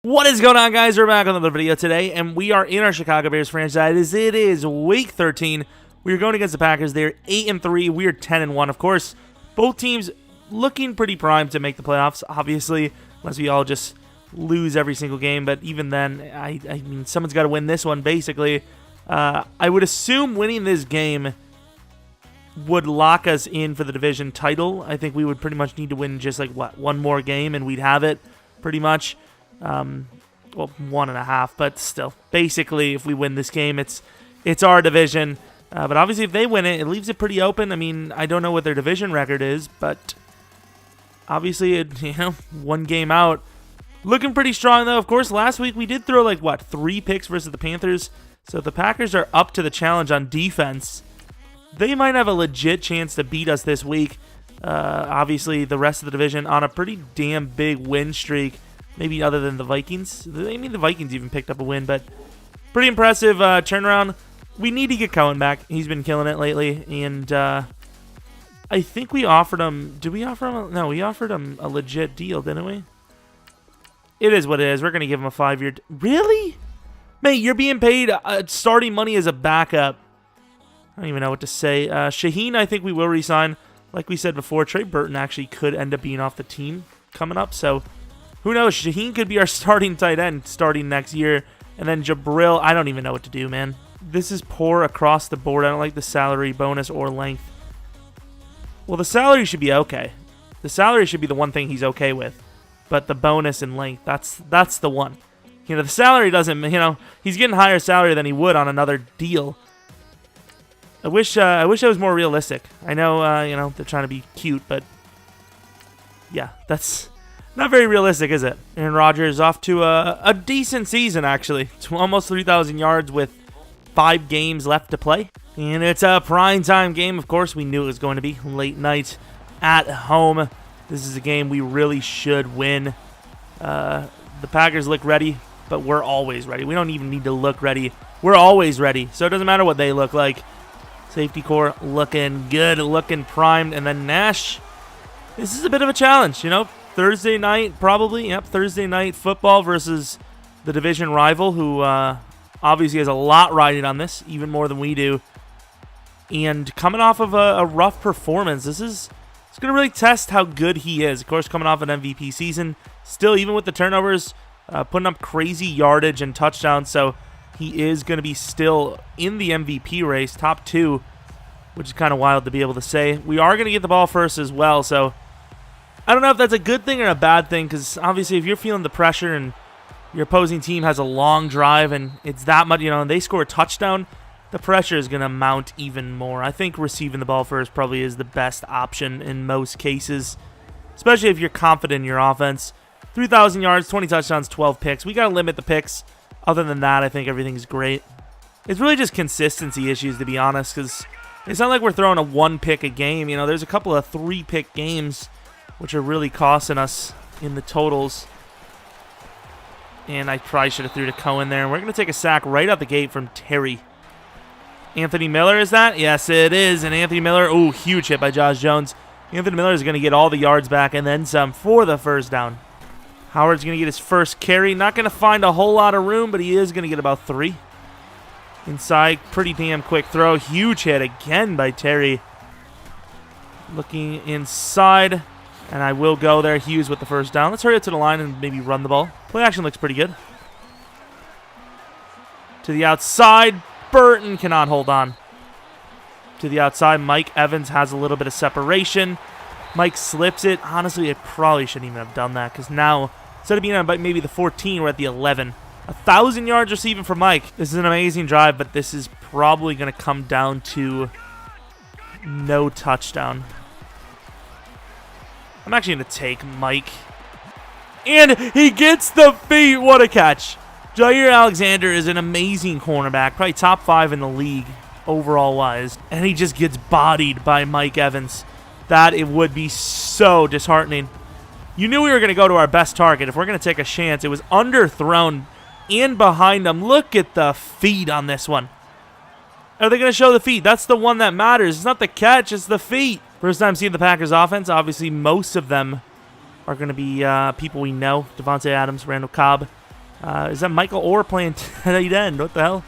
What is going on, guys? We're back on another video today, and we are in our Chicago Bears franchise. It is week 13. We are going against the Packers. They're 8-3. We are 10-1. Of course, both teams looking pretty primed to make the playoffs, obviously, unless we all just lose every single game. But even then, I mean, someone's got to win this one, basically. I would assume winning this game would lock us in for the division title. I think we would pretty much need to win just, like, one more game, and we'd have it, pretty much. Well, 1.5, but still, basically, if we win this game, it's our division. But obviously, if they win it, it leaves it pretty open. I mean, I don't know what their division record is, but obviously, one game out, looking pretty strong though. Of course, last week we did throw 3 picks versus the Panthers, so if the Packers are up to the challenge on defense, they might have a legit chance to beat us this week. Obviously, the rest of the division on a pretty damn big win streak. Maybe other than the Vikings. I mean, the Vikings even picked up a win, but pretty impressive turnaround. We need to get Cohen back. He's been killing it lately, and I think we offered him... Did we offer him? No, we offered him a legit deal, didn't we? It is what it is. We're going to give him a 5-year... Really? Mate, you're being paid starting money as a backup. I don't even know what to say. Shaheen, I think we will re-sign. Like we said before, Trey Burton actually could end up being off the team coming up, so... Who knows? Shaheen could be our starting tight end starting next year. And then Jabril, I don't even know what to do, man. This is poor across the board. I don't like the salary, bonus, or length. Well, the salary should be okay. The salary should be the one thing he's okay with. But the bonus and length, that's the one. You know, the salary doesn't, he's getting higher salary than he would on another deal. I wish it was more realistic. I know, they're trying to be cute, but yeah, that's... Not very realistic, is it? Aaron Rodgers off to a decent season, actually. To almost 3,000 yards with 5 games left to play. And it's a primetime game, of course. We knew it was going to be late night at home. This is a game we really should win. The Packers look ready, but we're always ready. We don't even need to look ready. We're always ready, so it doesn't matter what they look like. Safety core looking good, looking primed. And then Nash, this is a bit of a challenge, Thursday night, probably. Yep, Thursday night football versus the division rival, who obviously has a lot riding on this, even more than we do. And coming off of a rough performance, it's going to really test how good he is. Of course, coming off an MVP season, still, even with the turnovers, putting up crazy yardage and touchdowns. So he is going to be still in the MVP race, top 2, which is kind of wild to be able to say. We are going to get the ball first as well, so... I don't know if that's a good thing or a bad thing, because obviously if you're feeling the pressure and your opposing team has a long drive and it's that much, and they score a touchdown, the pressure is going to mount even more. I think receiving the ball first probably is the best option in most cases, especially if you're confident in your offense. 3,000 yards, 20 touchdowns, 12 picks. We got to limit the picks. Other than that, I think everything's great. It's really just consistency issues, to be honest, because it's not like we're throwing a 1-pick a game. There's a couple of 3-pick games which are really costing us in the totals. And I probably should have threw to Cohen there. And we're going to take a sack right out the gate from Terry. Anthony Miller, is that? Yes, it is. And Anthony Miller, ooh, huge hit by Josh Jones. Anthony Miller is going to get all the yards back and then some for the first down. Howard's going to get his first carry. Not going to find a whole lot of room, but he is going to get about 3. Inside, pretty damn quick throw. Huge hit again by Terry. Looking inside. And I will go there. Hughes with the first down. Let's hurry up to the line and maybe run the ball. Play action looks pretty good. To the outside. Burton cannot hold on. To the outside. Mike Evans has a little bit of separation. Mike slips it. Honestly, I probably shouldn't even have done that, because now, instead of being on maybe the 14, we're at the 11. 1,000 yards receiving for Mike. This is an amazing drive, but this is probably going to come down to no touchdown. I'm actually going to take Mike. And he gets the feet. What a catch. Jaire Alexander is an amazing cornerback. Probably top 5 in the league overall-wise. And he just gets bodied by Mike Evans. It would be so disheartening. You knew we were going to go to our best target. If we're going to take a chance, it was underthrown and behind him. Look at the feet on this one. Are they going to show the feet? That's the one that matters. It's not the catch, it's the feet. First time seeing the Packers offense. Obviously, most of them are going to be people we know. Devontae Adams, Randall Cobb. Is that Michael Orr playing tight end? What the hell?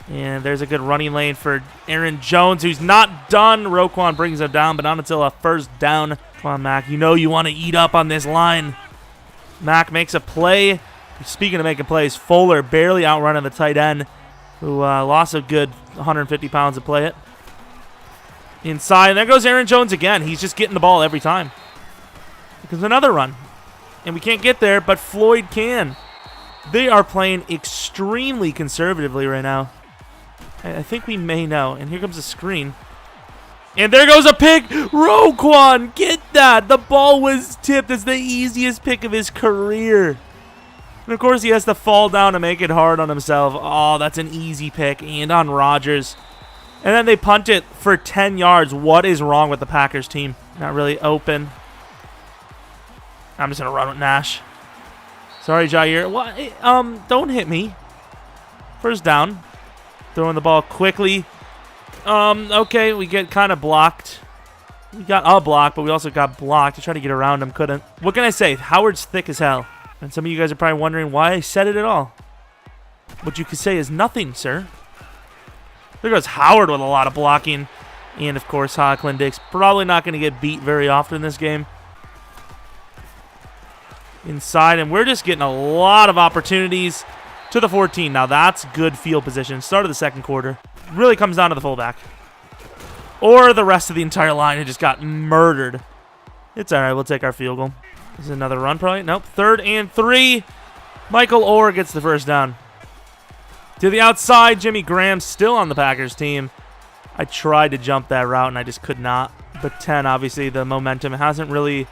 And there's a good running lane for Aaron Jones, who's not done. Roquan brings him down, but not until a first down. Come on, Mac. You know you want to eat up on this line. Mac makes a play. Speaking of making plays, Fuller barely outrunning the tight end, who lost a good 150 pounds to play it. Inside, and there goes Aaron Jones again. He's just getting the ball every time. There's another run. And we can't get there, but Floyd can. They are playing extremely conservatively right now. I think we may know. And here comes a screen. And there goes a pick. Roquan, get that. The ball was tipped. It's the easiest pick of his career. And, of course, he has to fall down to make it hard on himself. Oh, that's an easy pick. And on Rodgers. And then they punt it for 10 yards. What is wrong with the Packers team? Not really open. I'm just going to run with Nash. Sorry, Jaire. What? Don't hit me. First down. Throwing the ball quickly. Okay, we get kind of blocked. We got a block, but we also got blocked. I tried to get around him, couldn't. What can I say? Howard's thick as hell. And some of you guys are probably wondering why I said it at all. What you could say is nothing, sir. There goes Howard with a lot of blocking. And, of course, Hocklin Dix probably not going to get beat very often in this game. Inside, and we're just getting a lot of opportunities to the 14. Now, that's good field position. Start of the second quarter. Really comes down to the fullback. Or the rest of the entire line who just got murdered. It's all right. We'll take our field goal. This is another run probably. Nope. 3rd and 3. Michael Orr gets the first down. To the outside, Jimmy Graham still on the Packers team. I tried to jump that route, and I just could not. But 10, obviously, the momentum hasn't really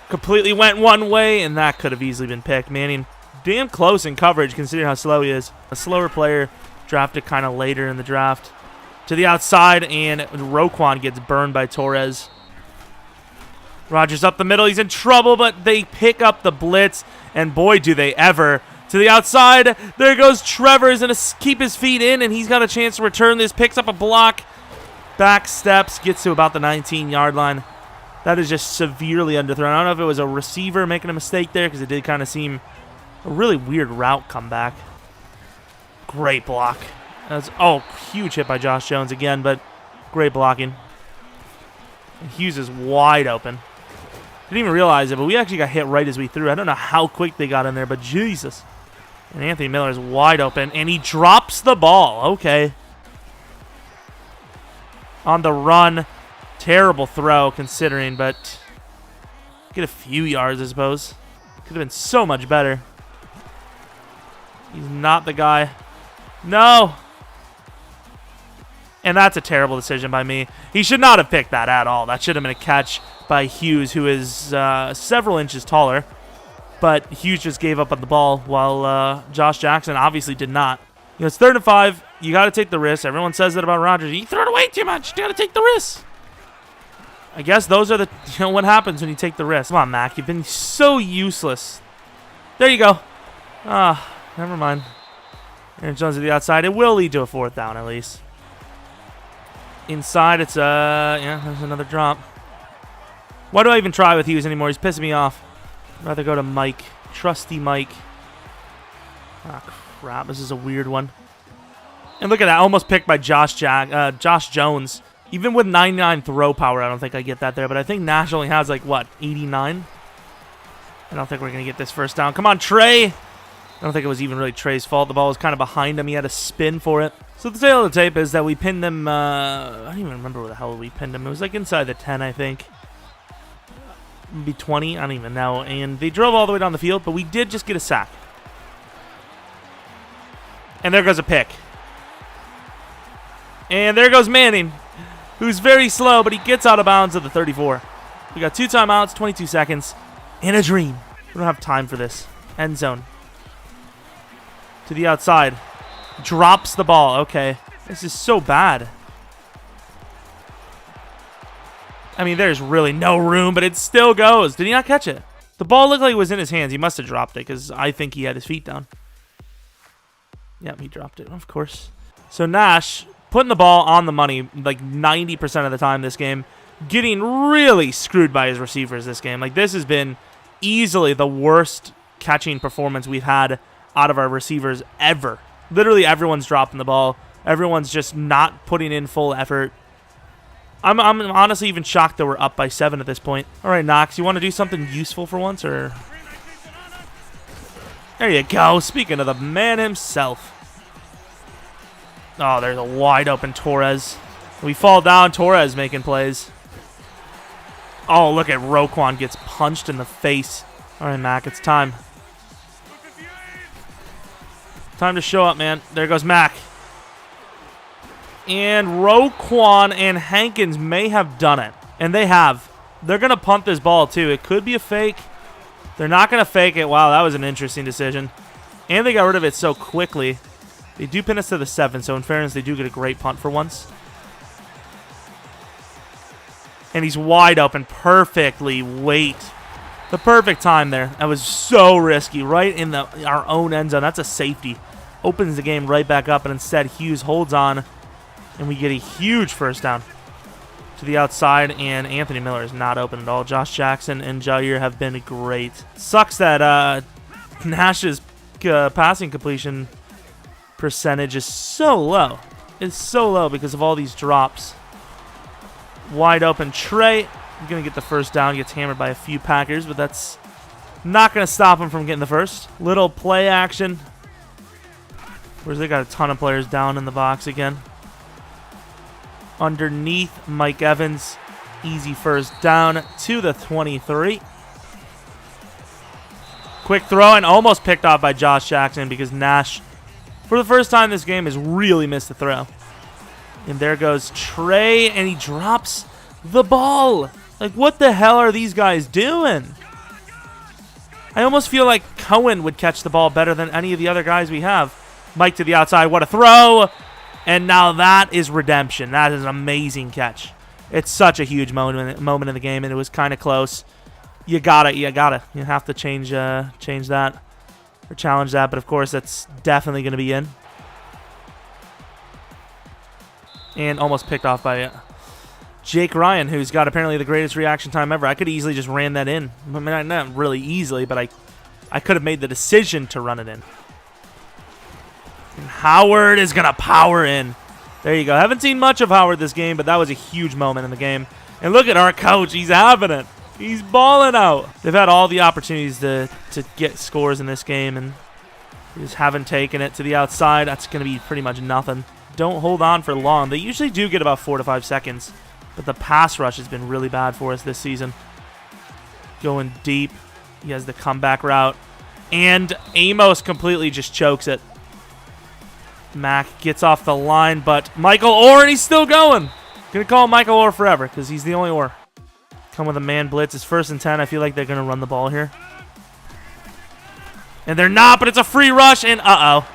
completely went one way, and that could have easily been picked. Manning damn close in coverage considering how slow he is. A slower player drafted kind of later in the draft. To the outside, and Roquan gets burned by Torres. Rodgers up the middle. He's in trouble, but they pick up the blitz, and boy, do they ever. To the outside, there goes Trevor. He's going to keep his feet in, and he's got a chance to return this. Picks up a block. Back steps, gets to about the 19-yard line. That is just severely underthrown. I don't know if it was a receiver making a mistake there because it did kind of seem a really weird route comeback. Great block. Huge hit by Josh Jones again, but great blocking. And Hughes is wide open. Didn't even realize it, but we actually got hit right as we threw. I don't know how quick they got in there, but Jesus. And Anthony Miller is wide open, and he drops the ball. Okay. On the run. Terrible throw considering, but get a few yards, I suppose. Could have been so much better. He's not the guy. No. And that's a terrible decision by me. He should not have picked that at all. That should have been a catch by Hughes, who is several inches taller. But Hughes just gave up on the ball while Josh Jackson obviously did not. You know, it's 3rd and 5. You got to take the risk. Everyone says that about Rodgers. You throw it away too much. You got to take the risk. I guess those are what happens when you take the risk. Come on, Mac. You've been so useless. There you go. Never mind. Aaron Jones to the outside. It will lead to a 4th down at least. Inside, it's there's another drop. Why do I even try with Hughes anymore? He's pissing me off. I'd rather go to Mike. Trusty Mike. Crap. This is a weird one. And look at that. Almost picked by Josh Jones. Even with 99 throw power, I don't think I get that there. But I think Nash only has, 89? I don't think we're going to get this first down. Come on, Trey. I don't think it was even really Trey's fault. The ball was kind of behind him. He had to spin for it. So the tale of the tape is that we pinned them. I don't even remember where the hell we pinned him. It was inside the 10, I think. Maybe 20. I don't even know. And they drove all the way down the field, but we did just get a sack. And there goes a pick. And there goes Manning, who's very slow, but he gets out of bounds at the 34. We got 2 timeouts, 22 seconds, and a dream. We don't have time for this. End zone. To the outside. Drops the ball. Okay. This is so bad. I mean, there's really no room, but it still goes. Did he not catch it? The ball looked like it was in his hands. He must have dropped it because I think he had his feet down. Yep, he dropped it, of course. So Nash putting the ball on the money 90% of the time this game. Getting really screwed by his receivers this game. This has been easily the worst catching performance we've had out of our receivers ever. Literally everyone's dropping the ball. Everyone's just not putting in full effort. I'm honestly even shocked that we're up by 7 at this point. All right, Knox, you want to do something useful for once, or? There you go. Speaking of the man himself. Oh, there's a wide open Torres. We fall down. Torres making plays. Oh, look at Roquan gets punched in the face. All right, Mac, it's time. Time to show up, man. There goes Mac. And Roquan and Hankins may have done it. And they have. They're going to punt this ball, too. It could be a fake. They're not going to fake it. Wow, that was an interesting decision. And they got rid of it so quickly. They do pin us to the 7, so in fairness, they do get a great punt for once. And he's wide open perfectly. Wait. The perfect time there. That was so risky. Right in our own end zone. That's a safety. Opens the game right back up, and instead Hughes holds on. And we get a huge first down to the outside, and Anthony Miller is not open at all. Josh Jackson and Jaire have been great. Sucks that Nash's passing completion percentage is so low. It's so low because of all these drops. Wide open Trey. Going to get the first down. Gets hammered by a few Packers, but that's not going to stop him from getting the first. Little play action. Whereas they got a ton of players down in the box again. Underneath Mike Evans. Easy first down to the 23. Quick throw and almost picked off by Josh Jackson because Nash, for the first time this game, has really missed the throw. And there goes Trey, and he drops the ball. Like, what the hell are these guys doing? I almost feel like Cohen would catch the ball better than any of the other guys we have. Mike to the outside. What a throw. And now that is redemption. That is an amazing catch. It's such a huge moment in the game, and it was kind of close. You got it. You have to change that or challenge that, but of course that's definitely going to be in. And almost picked off by Jake Ryan, who's got apparently the greatest reaction time ever. I could easily just ran that in. I mean, not really easily, but I could have made the decision to run it in. And Howard is going to power in. There you go. Haven't seen much of Howard this game, but that was a huge moment in the game. And look at our coach. He's having it. He's balling out. They've had all the opportunities to get scores in this game, and they just haven't taken it to the outside. That's going to be pretty much nothing. Don't hold on for long. They usually do get about 4 to 5 seconds, but the pass rush has been really bad for us this season. Going deep. He has the comeback route. And Amos completely just chokes it. Mac gets off the line, but Michael Orr, and he's still going. Going to call him Michael Orr forever because he's the only Orr. Come with a man blitz. It's 1st and 10. I feel like they're going to run the ball here. And they're not, but it's a free rush, and uh-oh.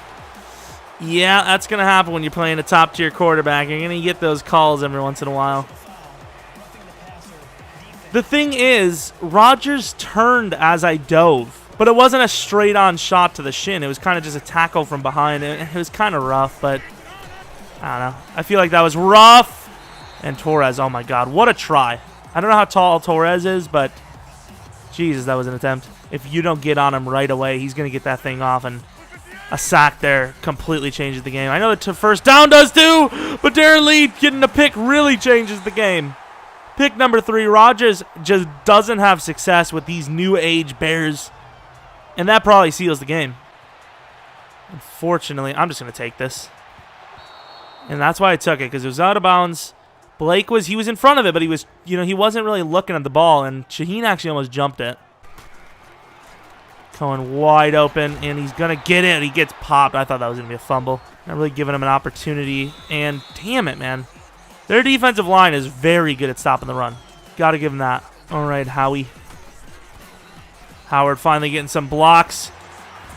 Yeah, that's going to happen when you're playing a top-tier quarterback. You're going to get those calls every once in a while. The thing is, Rodgers turned as I dove. But it wasn't a straight-on shot to the shin. It was kind of just a tackle from behind. It was kind of rough, but I don't know. I feel like that was rough. And Torres, oh my God, what a try. I don't know how tall Torres is, but Jesus, that was an attempt. If you don't get on him right away, he's going to get that thing off, and a sack there completely changes the game. I know that first down does too, but Darren Lee getting a pick really changes the game. Pick number 3, Rodgers just doesn't have success with these new age Bears. And that probably seals the game. Unfortunately, I'm just going to take this. And that's why I took it, because it was out of bounds. Blake was in front of it, but he wasn't really looking at the ball, and Shaheen actually almost jumped it. Going wide open, and he's going to get it. He gets popped. I thought that was going to be a fumble. Not really giving him an opportunity, and damn it, man. Their defensive line is very good at stopping the run. Got to give him that. All right, Howie. Howard finally getting some blocks.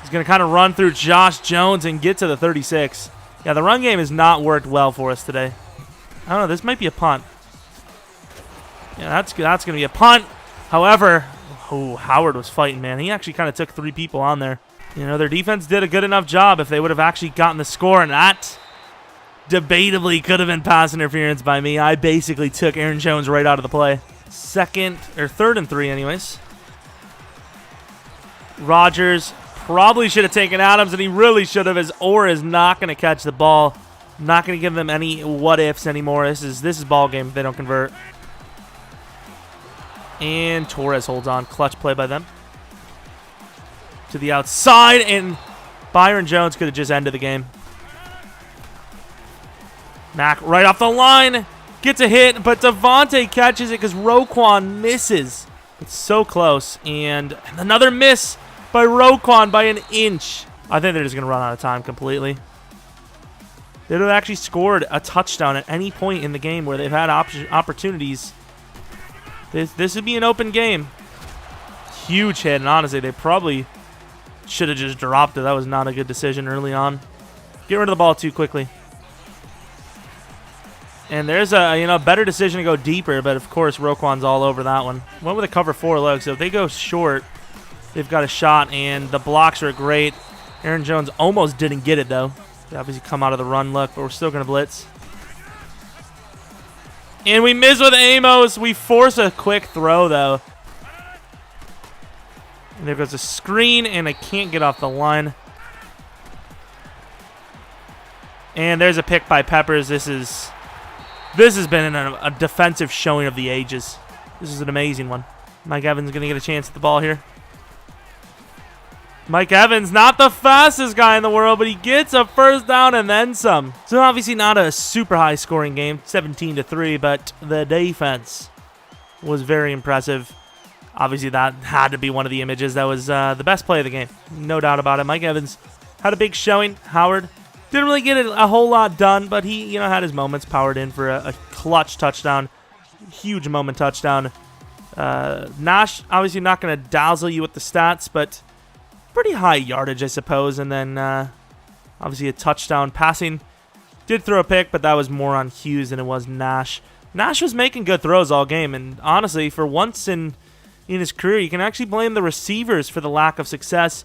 He's going to kind of run through Josh Jones and get to the 36. Yeah, the run game has not worked well for us today. I don't know. This might be a punt. Yeah, that's going to be a punt. However, Howard was fighting, man. He actually kind of took 3 people on there. You know, their defense did a good enough job if they would have actually gotten the score, and that debatably could have been pass interference by me. I basically took Aaron Jones right out of the play. 3rd and 3 anyways. Rodgers Probably should have taken Adams, and he really should have. His Orr is not going to catch the ball. Not going to give them any what-ifs anymore. This is ball game if they don't convert. And Torres holds on. Clutch play by them. To the outside, and Byron Jones could have just ended the game. Mac right off the line. Gets a hit, but Devontae catches it because Roquan misses. It's so close. And another miss by Roquan by an inch. I think they're just going to run out of time completely. They would have actually scored a touchdown at any point in the game where they've had opportunities. This would be an open game. Huge hit, and honestly, they probably should have just dropped it. That was not a good decision early on. Get rid of the ball too quickly. And there's a better decision to go deeper, but of course Roquan's all over that one. Went with a cover 4 look, so if they go short, they've got a shot, and the blocks are great. Aaron Jones almost didn't get it though. They obviously come out of the run look, but we're still gonna blitz. And we miss with Amos. We force a quick throw though. And there goes a screen, and I can't get off the line. And there's a pick by Peppers. This has been a defensive showing of the ages. This is an amazing one. Mike Evans going to get a chance at the ball here. Mike Evans, not the fastest guy in the world, but he gets a first down and then some. So obviously not a super high scoring game, 17-3, but the defense was very impressive. Obviously that had to be one of the images. That was the best play of the game. No doubt about it. Mike Evans had a big showing. Howard didn't really get a whole lot done, but he had his moments, powered in for a clutch touchdown. Huge moment touchdown. Nash obviously not going to dazzle you with the stats, but pretty high yardage, I suppose. And then obviously a touchdown passing. Did throw a pick, but that was more on Hughes than it was Nash. Nash was making good throws all game, and honestly, for once in his career, you can actually blame the receivers for the lack of success.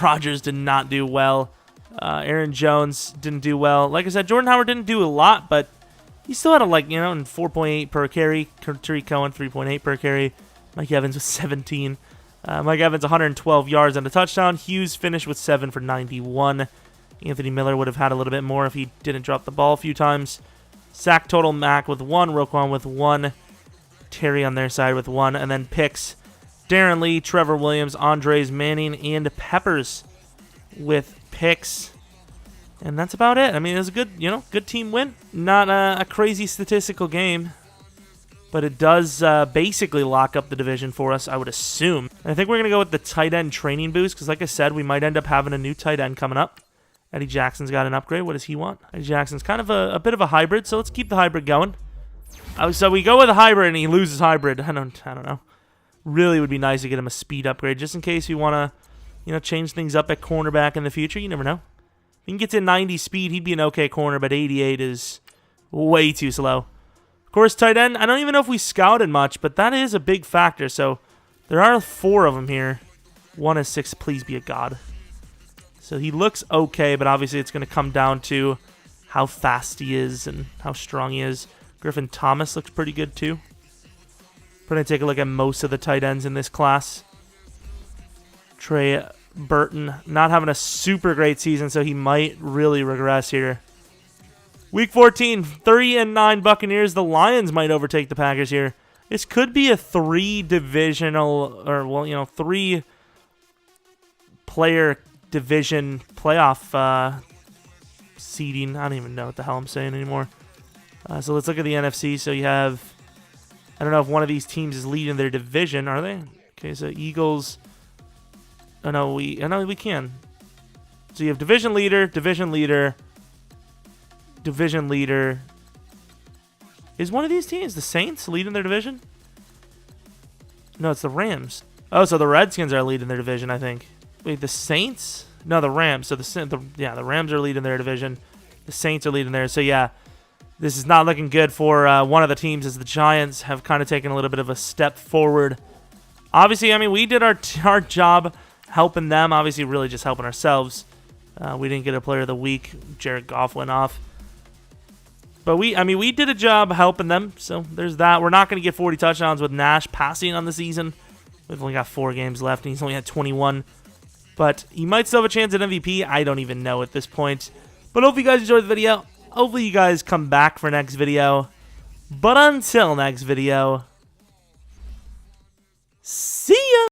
Rodgers did not do well. Aaron Jones didn't do well. Like I said, Jordan Howard didn't do a lot, but he still had 4.8 per carry. Tariq Cohen, 3.8 per carry. Mike Evans with 17. Mike Evans, 112 yards and a touchdown. Hughes finished with 7 for 91. Anthony Miller would have had a little bit more if he didn't drop the ball a few times. Sack total, Mac with 1. Roquan with 1. Terry on their side with 1. And then picks, Darren Lee, Trevor Williams, Andres Manning, and Peppers with picks. And that's about it. I mean, it was a good team win. Not a crazy statistical game, but it does basically lock up the division for us, I would assume. And I think we're going to go with the tight end training boost, because like I said, we might end up having a new tight end coming up. Eddie Jackson's got an upgrade. What does he want? Eddie Jackson's kind of a bit of a hybrid, so let's keep the hybrid going. So we go with a hybrid, and he loses hybrid. I don't know. Really would be nice to get him a speed upgrade, just in case we want to change things up at cornerback in the future. You never know. If he can get to 90 speed, he'd be an okay corner, but 88 is way too slow. Of course, tight end, I don't even know if we scouted much, but that is a big factor. So there are 4 of them here. 1 is 6. Please be a god. So he looks okay, but obviously it's going to come down to how fast he is and how strong he is. Griffin Thomas looks pretty good too. We're going to take a look at most of the tight ends in this class. Trey Burton not having a super great season, so he might really regress here. Week 14, 3-9 Buccaneers. The Lions might overtake the Packers here. This could be a 3-player division playoff seeding. I don't even know what the hell I'm saying anymore. So let's look at the NFC. So you have, I don't know if one of these teams is leading their division. Are they? Okay, so Eagles. Oh no, we can. So you have division leader. Is one of these teams the Saints leading their division? No, it's the Rams. Oh, so the Redskins are leading their division, I think. Wait, the Saints? No, the Rams. So the Rams are leading their division. The Saints are leading theirs. So yeah, this is not looking good for one of the teams, as the Giants have kind of taken a little bit of a step forward. Obviously, I mean, we did our job helping them. Obviously, really just helping ourselves. We didn't get a player of the week. Jared Goff went off. But we did a job helping them. So there's that. We're not going to get 40 touchdowns with Nash passing on the season. We've only got 4 games left, and he's only had 21. but he might still have a chance at MVP. I don't even know at this point. But hopefully you guys enjoyed the video. Hopefully you guys come back for next video. But until next video, see